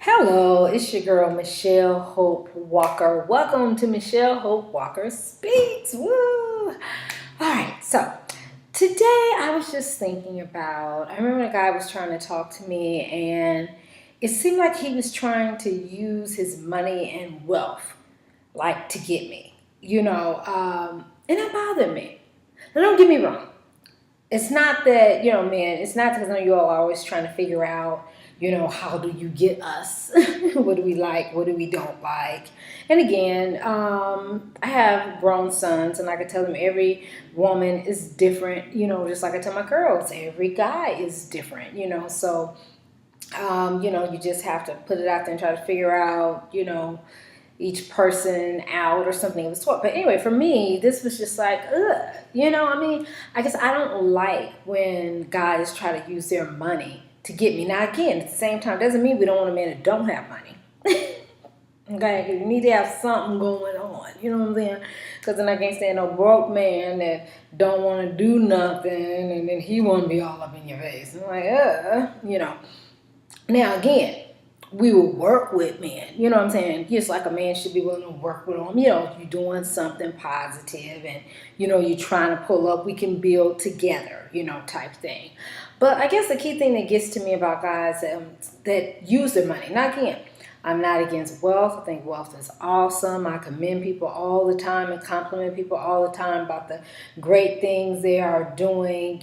Hello, it's your girl Michelle Hope Walker. Welcome to Michelle Hope Walker Speaks. Woo! All right, so today I was just thinking about. I remember a guy was trying to talk to me, and it seemed like he was trying to use his money and wealth, like to get me, and it bothered me. Now, don't get me wrong. It's not that, man, it's not because I know you all are always trying to figure out, how do you get us? What do we like? What do we don't like? And again, I have grown sons, and I can tell them every woman is different, just like I tell my girls, every guy is different, so, you just have to put it out there and try to figure out, each person out or something of the sort. But anyway, for me, this was just like, ugh. I guess I don't like when guys try to use their money to get me. Now, again, at the same time, doesn't mean we don't want a man that don't have money. Okay, you need to have something going on. You know what I'm saying? Because then I can't stand no broke man that don't want to do nothing, and then he want to be all up in your face. I'm like. Now, again, we will work with men. You know what I'm saying? Just like a man should be willing to work with them. You're doing something positive and, you're trying to pull up. We can build together, type thing. But I guess the key thing that gets to me about guys that use their money. Now, again, I'm not against wealth. I think wealth is awesome. I commend people all the time and compliment people all the time about the great things they are doing,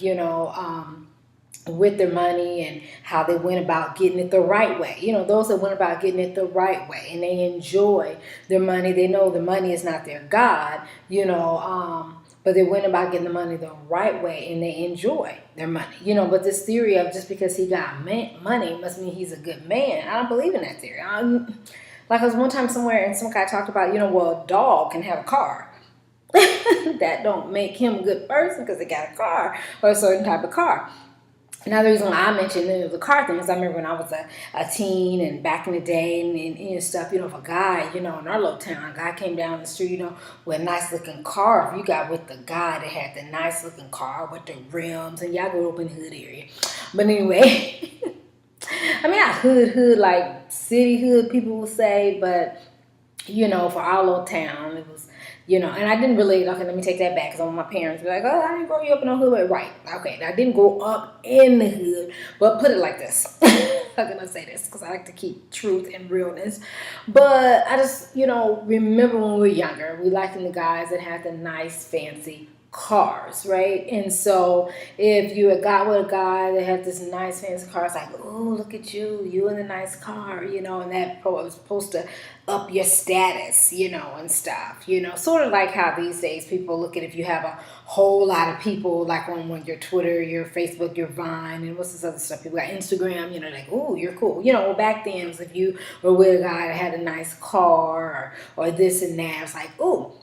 with their money and how they went about getting it the right way. Those that went about getting it the right way and they enjoy their money. They know the money is not their God, but they went about getting the money the right way and they enjoy their money. But this theory of just because he got money must mean he's a good man. I don't believe in that theory. Like I was one time somewhere and some guy talked about, well, a dog can have a car. That don't make him a good person because they got a car or a certain type of car. Now, the reason why I mentioned the car thing is I remember when I was a teen and back in the day and stuff, if a guy, in our little town, a guy came down the street, with a nice looking car. If you got with the guy that had the nice looking car with the rims, and y'all grew up in the hood area. But anyway, I mean, not hood, like city hood, people would say, but, for our little town, it was, and I didn't really, okay, let me take that back, because my parents were like, oh, I didn't grow you up in the hood. Right, okay, I didn't grow up in the hood, but put it like this. How can I say this? Because I like to keep truth and realness. But I just, remember when we were younger, we liked the guys that had the nice, fancy cars, right? And so if you had got with a guy that had this nice fancy car, it's like, oh, look at you in the nice car, and that was supposed to up your status, and stuff, sort of like how these days people look at if you have a whole lot of people like on your Twitter, your Facebook, your Vine, and what's this other stuff? People got Instagram, like, oh, you're cool. Well, back then, it was if you were with a guy that had a nice car or this and that, it's like, oh,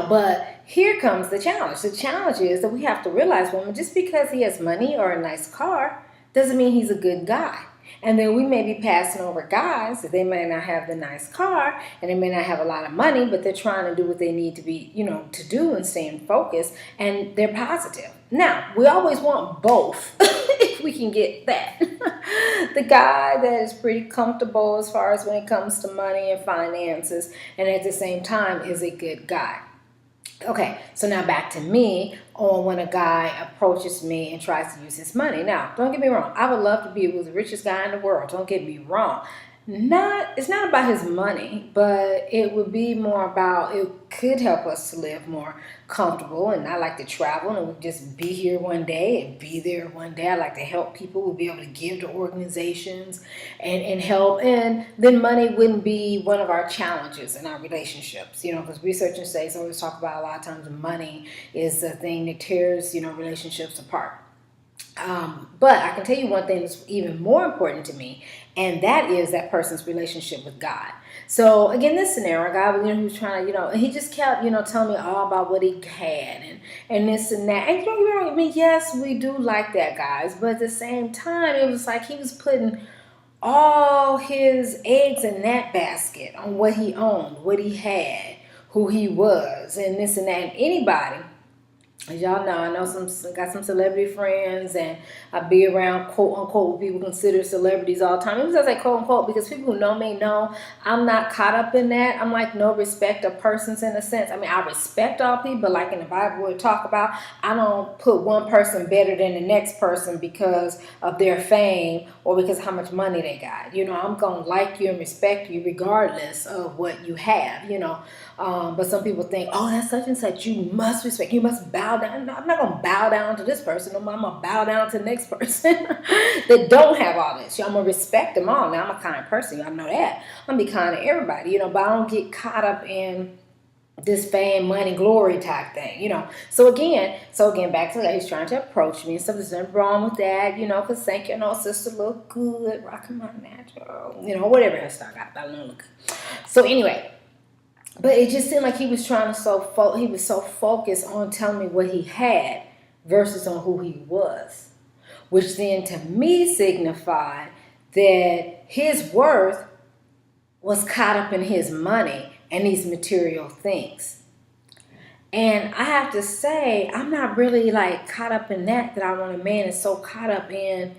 but here comes the challenge. The challenge is that we have to realize, woman, just because he has money or a nice car doesn't mean he's a good guy. And then we may be passing over guys that they may not have the nice car and they may not have a lot of money, but they're trying to do what they need to be, to do and stay in focus, and they're positive. Now, we always want both if we can get that. The guy that is pretty comfortable as far as when it comes to money and finances, and at the same time is a good guy. Okay, so now back to me on when a guy approaches me and tries to use his money. Now, don't get me wrong. I would love to be with the richest guy in the world. Don't get me wrong. It's not about his money, but it would be more about, it could help us to live more comfortable. And I like to travel and we just be here one day and be there one day. I like to help people. We'll be able to give to organizations and help. And then money wouldn't be one of our challenges in our relationships, because research and studies always talk about a lot of times money is the thing that tears, relationships apart. But I can tell you one thing that's even more important to me, and that is that person's relationship with God. So again, this scenario, God, he was trying to, and he just kept, telling me all about what he had and this and that. And don't get me wrong, I mean, yes, we do like that, guys, but at the same time, it was like he was putting all his eggs in that basket on what he owned, what he had, who he was, and this and that. And anybody As y'all know, I know got some celebrity friends, and I be around quote unquote what people consider celebrities all the time. Even though I say quote unquote because people who know me know I'm not caught up in that. I'm like no respect of persons in a sense. I mean, I respect all people, but like in the Bible we talk about, I don't put one person better than the next person because of their fame or because of how much money they got. You know, I'm gonna like you and respect you regardless of what you have. You know. But some people think, oh, that's such and such. You must respect. You must bow down. No, I'm not gonna bow down to this person. No, I'm gonna bow down to the next person that don't have all this. I'm gonna respect them all. Now I'm a kind person. Y'all know that. I'm gonna be kind to everybody. You know, but I don't get caught up in this fame, money, glory type thing, you know. So again, back to that, he's trying to approach me and stuff. There's nothing wrong with that, you know, because thank you, sister, look good, rocking my natural, you know, whatever hairstyle I got, I don't look good. So anyway. But it just seemed like he was trying to he was so focused on telling me what he had versus on who he was, which then to me signified that his worth was caught up in his money and these material things. And I have to say, I'm not really like caught up in that I want a man that's so caught up in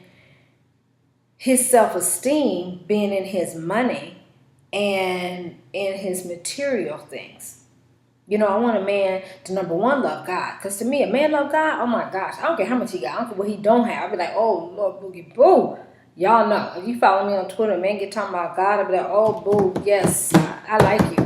his self-esteem being in his money and in his material things. You know, I want a man to, number one, love God. Because to me, a man love God, oh my gosh, I don't care how much he got. I don't care what he don't have. I'll be like, oh, Lord, boogie, boo. Y'all know. If you follow me on Twitter, man, get talking about God, I'll be like, oh, boo, yes, I like you.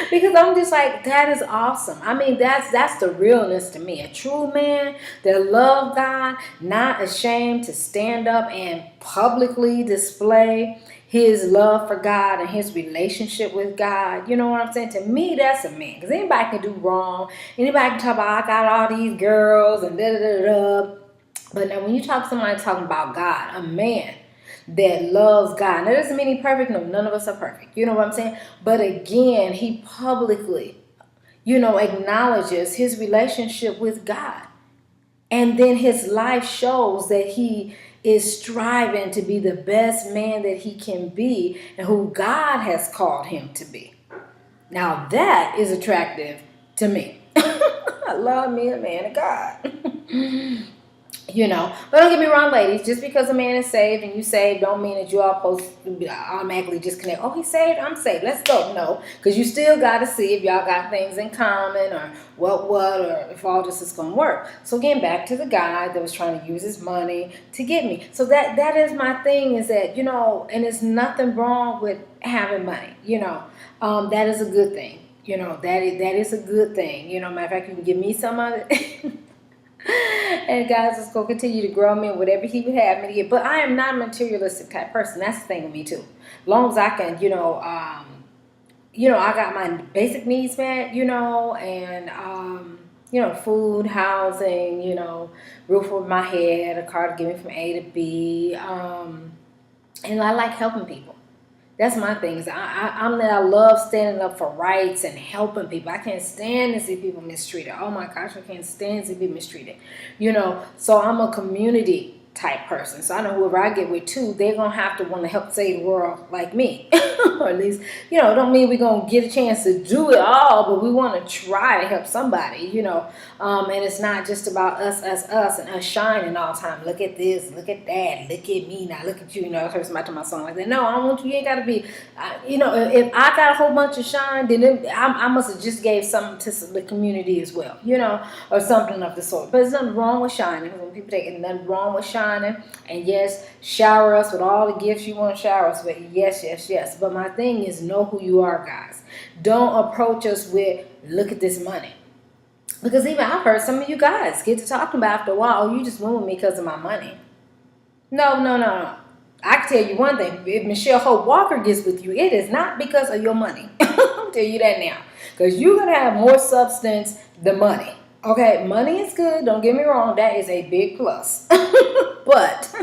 Because I'm just like, that is awesome. I mean, that's the realness to me. A true man that love God, not ashamed to stand up and publicly display his love for God and his relationship with God. You know what I'm saying? To me, that's a man. Because anybody can do wrong. Anybody can talk about, I got all these girls and da-da-da-da. But now when you talk to somebody talking about God, a man that loves God. Now, that doesn't mean he's perfect. No, none of us are perfect. You know what I'm saying? But again, he publicly, you know, acknowledges his relationship with God. And then his life shows that he is striving to be the best man that he can be and who God has called him to be. Now, that is attractive to me. I love me a man of God. You know, but don't get me wrong, ladies. Just because a man is saved and you saved, don't mean that you all supposed to automatically just connect. Oh, he's saved, I'm saved. Let's go. No, because you still got to see if y'all got things in common or what, or if all this is going to work. So again, back to the guy that was trying to use his money to get me. So that is my thing. Is that, you know, and there's nothing wrong with having money. You know, that is a good thing. You know, that is a good thing. You know, matter of fact, you can give me some of it. And God's just going to continue to grow me in whatever he would have me to get. But I am not a materialistic type person. That's the thing with me too. As long as I can, you know, I got my basic needs met, you know, and, you know, food, housing, you know, roof over my head, a car to get me from A to B. And I like helping people. That's my thing. I love standing up for rights and helping people. I can't stand to see people mistreated. Oh my gosh, I can't stand to see people mistreated. You know, so I'm a community type person. So I know whoever I get with too, they're going to have to want to help save the world like me. Or at least, you know, don't mean we're going to get a chance to do it all, but we want to try to help somebody, you know. And it's not just about us and us shining all the time. Look at this, look at that, look at me now, look at you. You know, I heard somebody talking about something like that. No, I don't want you. You ain't got to be, you know, if I got a whole bunch of shine, then I must have just gave something to the community as well, you know, or something of the sort. But there's nothing wrong with shining. When people take it, nothing wrong with shining. And yes, shower us with all the gifts you want to shower us with. Yes, yes, yes. But my thing is, know who you are, guys. Don't approach us with, look at this money. Because even I've heard some of you guys get to talking about after a while, oh, you just went with me because of my money. No. I can tell you one thing. If Michelle Hope Walker gets with you, it is not because of your money. I'll tell you that now. Because you're going to have more substance than money. Okay, money is good. Don't get me wrong. That is a big plus. But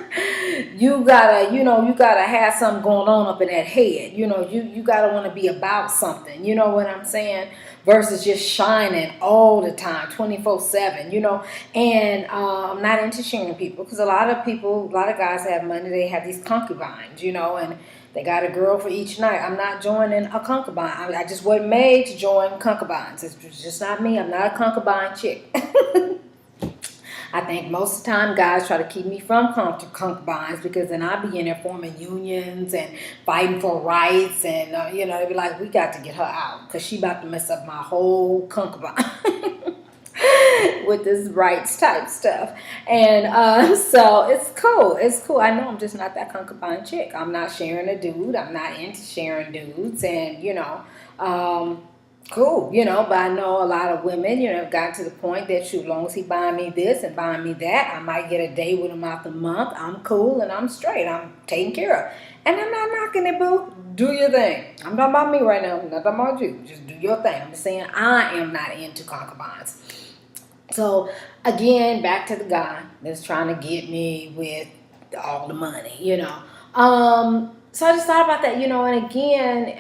you gotta, you gotta have something going on up in that head. You gotta want to be about something. You know what I'm saying? Versus just shining all the time, 24/7. And I'm not into sharing people, because a lot of guys have money. They have these concubines, and they got a girl for each night. I'm not joining a concubine. I just wasn't made to join concubines. It's just not me. I'm not a concubine chick. I think most of the time guys try to keep me from concubines, because then I be in there forming unions and fighting for rights, and they be like, we got to get her out because she about to mess up my whole concubine with this rights type stuff. And so it's cool. I know I'm just not that concubine chick. I'm not sharing a dude. I'm not into sharing dudes. And cool, but I know a lot of women, have gotten to the point that, shoot, as long as he buying me this and buying me that, I might get a day with him out the month. I'm cool and I'm straight. I'm taken care of. And I'm not knocking it, boo. Do your thing. I'm talking about me right now. I'm not talking about you. Just do your thing. I'm just saying I am not into concubines. So, again, back to the guy that's trying to get me with all the money, So I just thought about that, and again,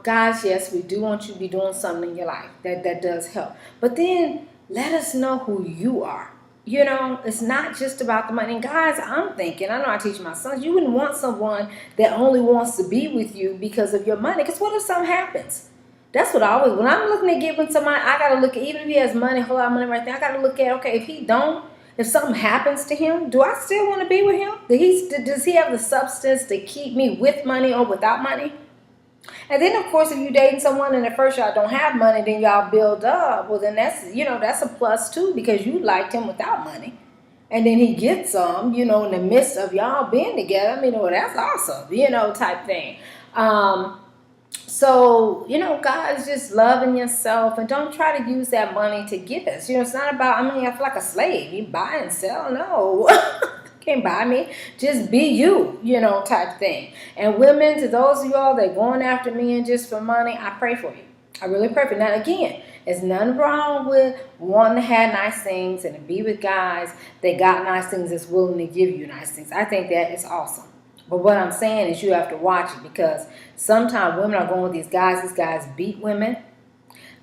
guys, yes, we do want you to be doing something in your life. That does help. But then let us know who you are. It's not just about the money. And guys, I'm thinking, I know I teach my sons, you wouldn't want someone that only wants to be with you because of your money. Because what if something happens? That's what I always, when I'm looking at giving somebody, I got to look at, even if he has money, a whole lot of money right there, I got to look at, okay, if something happens to him, do I still want to be with him? Does he have the substance to keep me with money or without money? And then, of course, if you're dating someone and at first y'all don't have money, then y'all build up. Well, then that's a plus too, because you liked him without money. And then he gets some, in the midst of y'all being together. That's awesome, type thing. So, guys, just loving yourself, and don't try to use that money to get us. It's not about, I feel like a slave. You buy and sell. No, can't buy me. Just be you, type thing. And women, to those of y'all that going after men just for money, I pray for you. I really pray for you. Now, again, there's nothing wrong with wanting to have nice things and to be with guys that got nice things, that's willing to give you nice things. I think that is awesome. But what I'm saying is you have to watch it, because sometimes women are going with these guys. These guys beat women.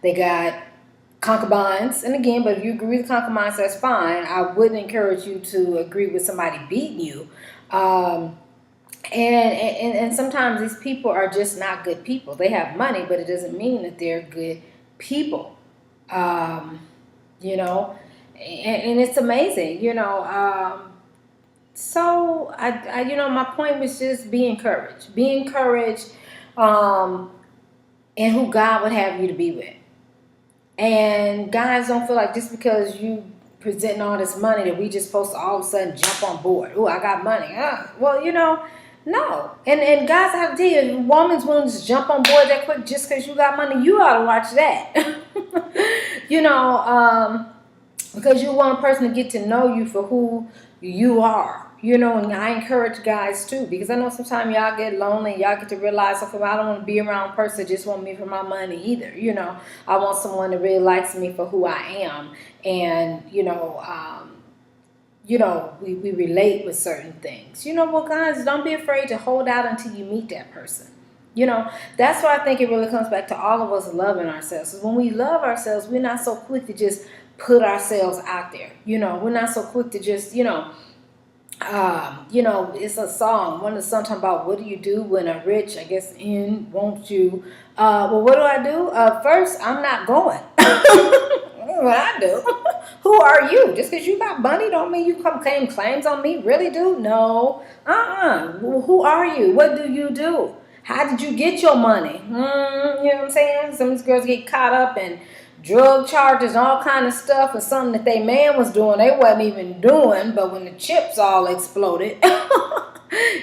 They got concubines. And again, but if you agree with concubines, that's fine. I wouldn't encourage you to agree with somebody beating you. And sometimes these people are just not good people. They have money, but it doesn't mean that they're good people. And it's amazing, So I my point was just be encouraged. Be encouraged in who God would have you to be with. And guys, don't feel like just because you presenting all this money that we just supposed to all of a sudden jump on board. Oh, I got money. Well, no. And guys, I have to tell you, if a woman's willing to just jump on board that quick just because you got money, you ought to watch that. Because you want a person to get to know you for who you are. And I encourage guys too, because I know sometimes y'all get lonely, y'all get to realize, okay, well, I don't want to be around a person that just want me for my money either. I want someone that really likes me for who I am, and we relate with certain things. Well, guys, don't be afraid to hold out until you meet that person. That's why I think it really comes back to all of us loving ourselves. When we love ourselves, we're not so quick to just put ourselves out there. We're not so quick to just, it's a song. One of the songs talking about, what do you do when a rich, I guess, won't you? Well, what do I do? First, I'm not going. What I do? Who are you? Just because you got money don't mean you come claim claims on me. Really, do? No. Well, who are you? What do you do? How did you get your money? You know what I'm saying? Some of these girls get caught up in drug charges and all kind of stuff, and something that they man was doing, they wasn't even doing, but when the chips all exploded,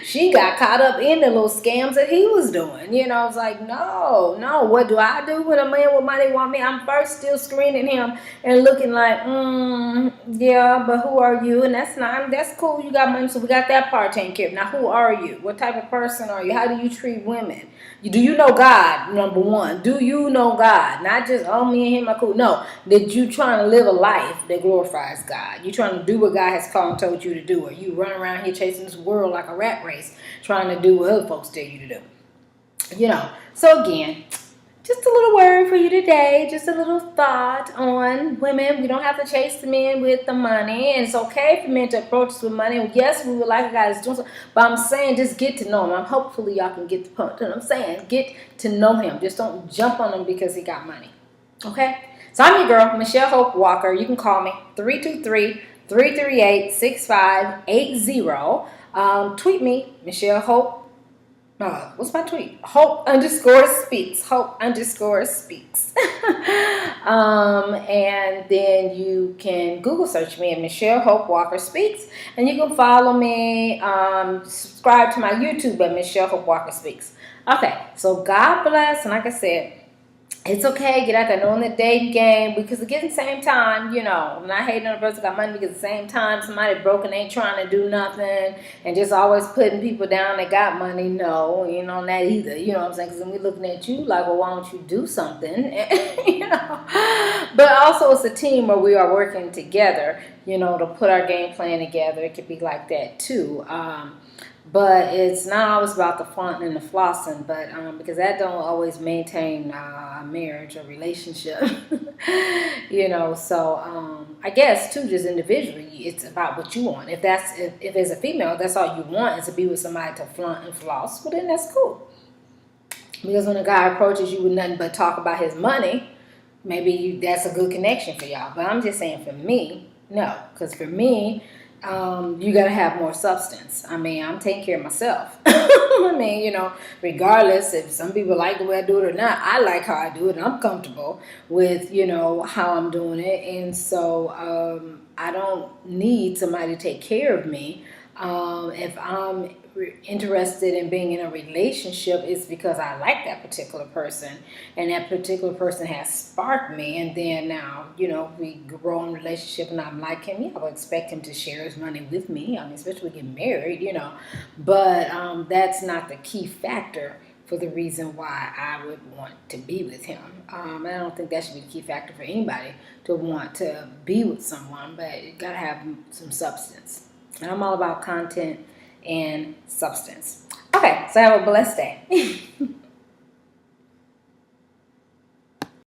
She got caught up in the little scams that he was doing. You know, I was like, no, what do I do when a man with money want me? I'm first still screening him and looking like, yeah, but who are you? And that's cool. You got money, so we got that part taken care of. Now, who are you? What type of person are you? How do you treat women? Do you know God, number one? Do you know God? Not just, oh, me and him are cool. No, that you trying to live a life that glorifies God. You trying to do what God has called and told you to do. Or you run around here chasing this world like a rat race, trying to do what other folks tell you to do. You know, so again, just a little word for you today, just a little thought on women. We don't have to chase the men with the money, and it's okay for men to approach us with money. Yes, we would like a guy that's doing something, but I'm saying just get to know him. Hopefully y'all can get the point. I'm saying get to know him. Just don't jump on him because he got money. Okay? So I'm your girl, Michelle Hope Walker. You can call me 323-338-6580. Tweet me, Michelle Hope. What's my tweet? Hope_speaks. Hope_speaks. And then you can Google search me at Michelle Hope Walker Speaks. And you can follow me, subscribe to my YouTube at Michelle Hope Walker Speaks. Okay, so God bless. And like I said, it's okay, get out there knowing the dating game, because again, at the same time, you know, I'm not hating on a person got money, because at the same time, somebody broken ain't trying to do nothing and just always putting people down that got money. No, you know, not either. You know what I'm saying? Because then we're looking at you like, well, why don't you do something? You know, but also it's a team where we are working together, you know, to put our game plan together. It could be like that too. But it's not always about the fun and the flossing, but because that don't always maintain a marriage or relationship, you know. So I guess too, just individually, it's about what you want. If as a female, that's all you want is to be with somebody to flaunt and floss, well then that's cool. Because when a guy approaches you with nothing but talk about his money, maybe that's a good connection for y'all. But I'm just saying for me, no, because for me, you got to have more substance. I mean, I'm taking care of myself. I mean, you know, regardless if some people like the way I do it or not, I like how I do it and I'm comfortable with, you know, how I'm doing it. And so I don't need somebody to take care of me. If I'm interested in being in a relationship, it's because I like that particular person and that particular person has sparked me, and then now, you know, we grow in a relationship and I'm like him, yeah, I would expect him to share his money with me. I mean, especially get married, you know, but that's not the key factor for the reason why I would want to be with him. And I don't think that should be the key factor for anybody to want to be with someone, but you gotta have some substance. And I'm all about content and substance. Okay, so have a blessed day.